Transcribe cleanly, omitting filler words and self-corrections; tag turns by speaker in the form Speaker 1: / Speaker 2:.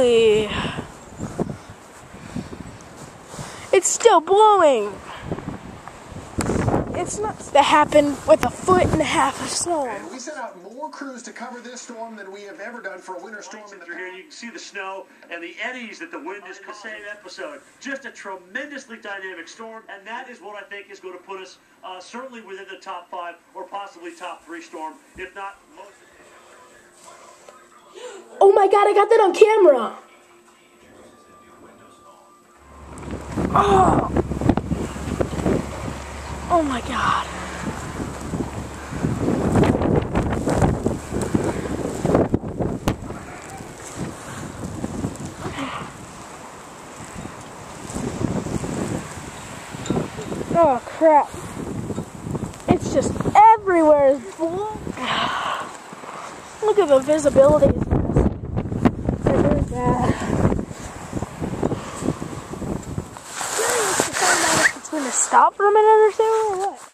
Speaker 1: Holy! It's still blowing! It's nuts to happen with 1.5 feet of snow.
Speaker 2: And we sent out more crews to cover this storm than we have ever done for a winter storm.
Speaker 3: Here you can see the snow and the eddies that the wind is the same episode. Just a tremendously dynamic storm, and that is what I think is going to put us certainly within the top 5 or possibly top 3 storm, if not most.
Speaker 1: Oh my god, I got that on camera! Oh! Oh my god. Oh crap. It's just everywhere. Look at the visibility. It's bad. Curious to find out if it's going to stop for a minute or two or what.